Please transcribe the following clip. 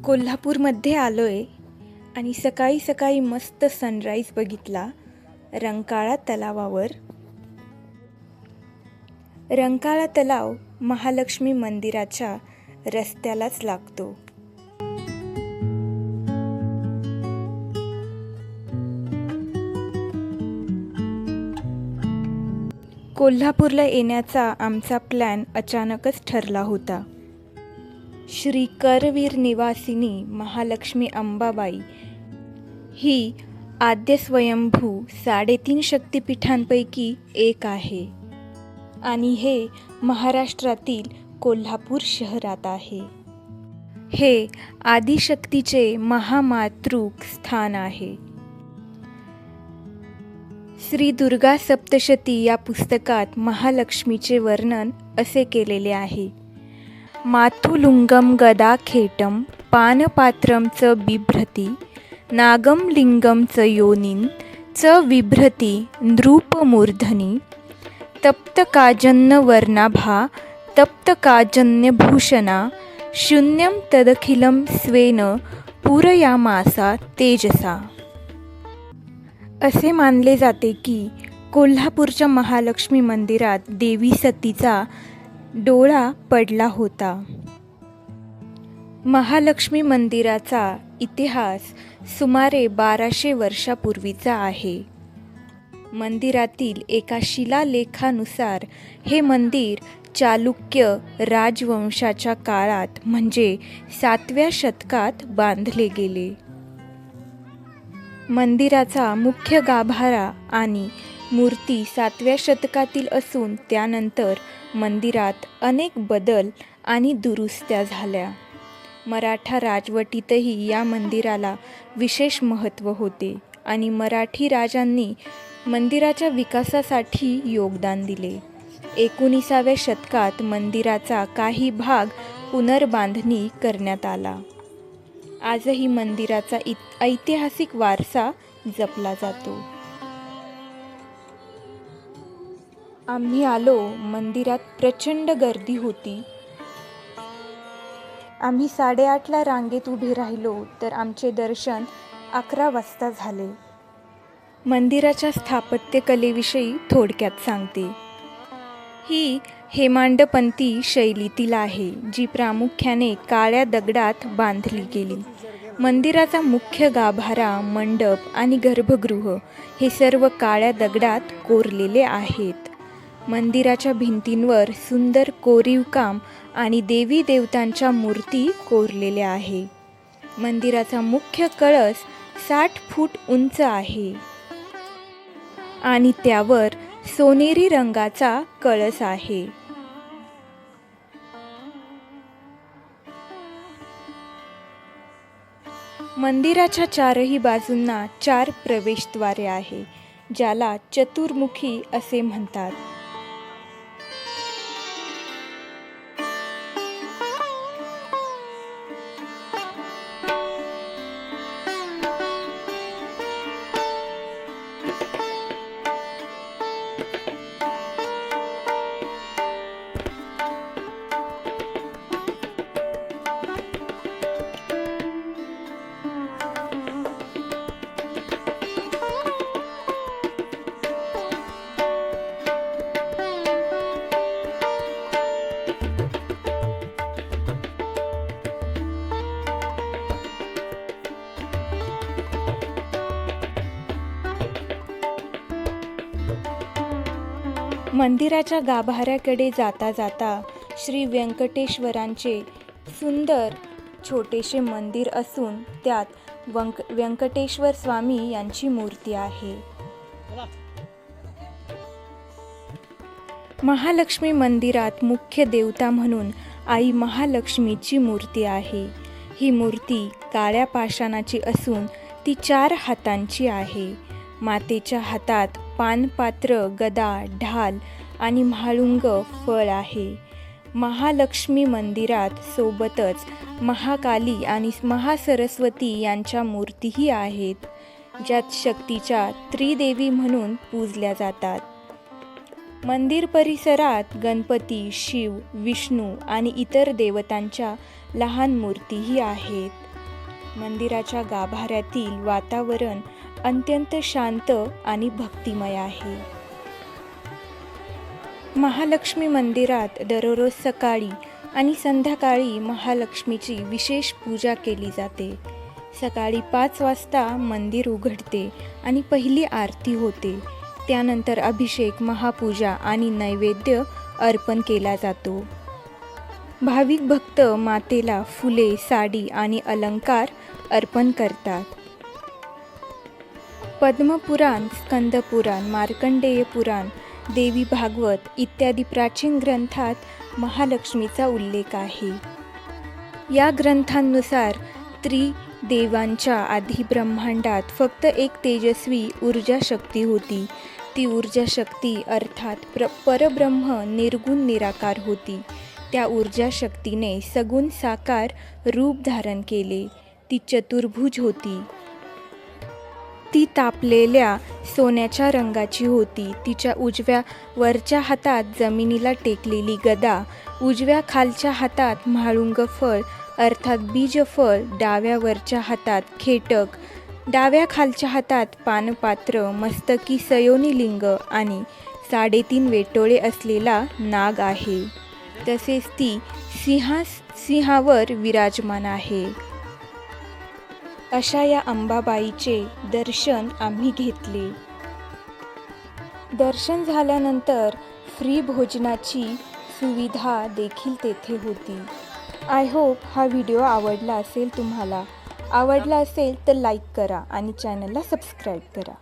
कोल्हापूरमध्ये आलोय आणि सकाळी सकाळी मस्त सनराईज बघितला रंकाळा तलावावर. रंकाळा तलाव महालक्ष्मी मंदिराच्या रस्त्यालाच लागतो. कोल्हापूरला येण्याचा आमचा प्लॅन अचानकच ठरला होता. श्री करवीर निवासिनी महालक्ष्मी अंबाबाई ही आद्य स्वयंभू 3.5 शक्तिपीठांपैकी एक आहे आणि हे महाराष्ट्रातील कोल्हापूर शहरात आहे. हे आदिशक्तीचे महामातृक स्थान आहे. श्री दुर्गा सप्तशती या पुस्तकात महालक्ष्मीचे वर्णन असे केलेले आहे. मातुलुंगम गदाखेटम पानपात्रम च बिभ्रती नागम लिंगम च योनिन च विभ्रती नृपमूर्धनी तप्तकाजन्य वर्णाभा तप्तकाजन्यभूषणा शून्यम तदखिलम स्वेन पूरयामासा तेजसा. असे मानले जाते की कोल्हापूरच्या महालक्ष्मी मंदिरात देवी सतीचा डोळा पडला होता. महालक्ष्मी मंदिराचा इतिहास सुमारे 1200 वर्षापूर्वीचा आहे. मंदिरातील एका शिलालेखानुसार हे मंदिर चालुक्य राजवंशाच्या काळात म्हणजे 7व्या शतकात बांधले गेले. मंदिराचा मुख्य गाभारा आणि मूर्ती 7व्या शतकातील असून त्यानंतर मंदिरात अनेक बदल आणि दुरुस्त्या झाल्या. मराठा राजवटीतही या मंदिराला विशेष महत्त्व होते आणि मराठी राजांनी मंदिराच्या विकासासाठी योगदान दिले. 19व्या शतकात मंदिराचा काही भाग पुनर्बांधणी करण्यात आला. आजही मंदिराचा ऐतिहासिक वारसा जपला जातो. आम्ही आलो, मंदिरात प्रचंड गर्दी होती. आम्ही 8:30ला रांगेत उभे राहिलो तर आमचे दर्शन 11 वाजता झाले. मंदिराच्या स्थापत्यकलेविषयी थोडक्यात सांगते. ही हेमाडपंथी शैलीतील आहे जी प्रामुख्याने काळ्या दगडात बांधली गेली. मंदिराचा मुख्य गाभारा, मंडप आणि गर्भगृह हे सर्व काळ्या दगडात कोरलेले आहेत. मंदिराच्या भिंतींवर सुंदर कोरीवकाम आणि देवी देवतांच्या मूर्ती कोरलेल्या आहे. मंदिराचा मुख्य कळस 60 फूट उंच आहे आणि त्यावर सोनेरी रंगाचा कळस आहे. मंदिराच्या चारही बाजूंना 4 प्रवेशद्वारे आहे ज्याला चतुर्मुखी असे म्हणतात. मंदिराच्या गाभाऱ्याकडे जाता जाता श्री व्यंकटेश्वरांचे सुंदर छोटेसे मंदिर असून त्यात व्यंकटेश्वर स्वामी यांची मूर्ती आहे. महालक्ष्मी मंदिरात मुख्य देवता म्हणून आई महालक्ष्मीची मूर्ती आहे. ही मूर्ती काळ्या पाषाणाची असून ती 4 हातांची आहे. मातेच्या हातात पानपात्र, गदा, ढाल आणि म्हाळुंग फळ आहे. महालक्ष्मी मंदिरात सोबतच महाकाली आणि महासरस्वती यांच्या मूर्तीही आहेत ज्यात शक्तीच्या त्रिदेवी म्हणून पूजल्या जातात. मंदिर परिसरात गणपती, शिव, विष्णू आणि इतर देवतांच्या लहान मूर्तीही आहेत. मंदिराच्या गाभाऱ्यातील वातावरण अत्यंत शांत आणि भक्तिमय आहे. महालक्ष्मी मंदिरात दररोज सकाळी आणि संध्याकाळी महालक्ष्मीची विशेष पूजा केली जाते. सकाळी 5 वाजता मंदिर उघडते आणि पहिली आरती होते. त्यानंतर अभिषेक, महापूजा आणि नैवेद्य अर्पण केला जातो. भाविक भक्त मातेला फुले, साडी आणि अलंकार अर्पण करतात. पद्मपुराण, स्कंदपुराण, मार्कंडेय पुराण, देवी भागवत इत्यादी प्राचीन ग्रंथात महालक्ष्मीचा उल्लेख आहे. या ग्रंथांनुसार त्रिदेवांच्या आधी ब्रह्मांडात फक्त एक तेजस्वी ऊर्जा शक्ती होती. ती ऊर्जा शक्ती अर्थात परब्रह्म निर्गुण निराकार होती. त्या ऊर्जा शक्तीने सगुण साकार रूप धारण केले. ती चतुर्भुज होती. ती तापलेल्या सोन्याच्या रंगाची होती. तिच्या उजव्या वरच्या हातात जमिनीला टेकलेली गदा, उजव्या खालच्या हातात म्हाळुंग फळ अर्थात बीजफळ, डाव्या वरच्या हातात खेटक, डाव्या खालच्या हातात पानपात्र, मस्तकी सयोनी लिंग आणि 3.5 वेटोळे असलेला नाग आहे. तसेच ती सिंहावर विराजमान आहे. अशा या अंबाबाईचे दर्शन आम्ही घेतले. दर्शन झाल्यानंतर फ्री भोजनाची सुविधा देखील तेथे होती. आय होप हा व्हिडिओ आवडला असेल तुम्हाला. आवडला असेल तर लाईक करा आणि चॅनलला सबस्क्राईब करा.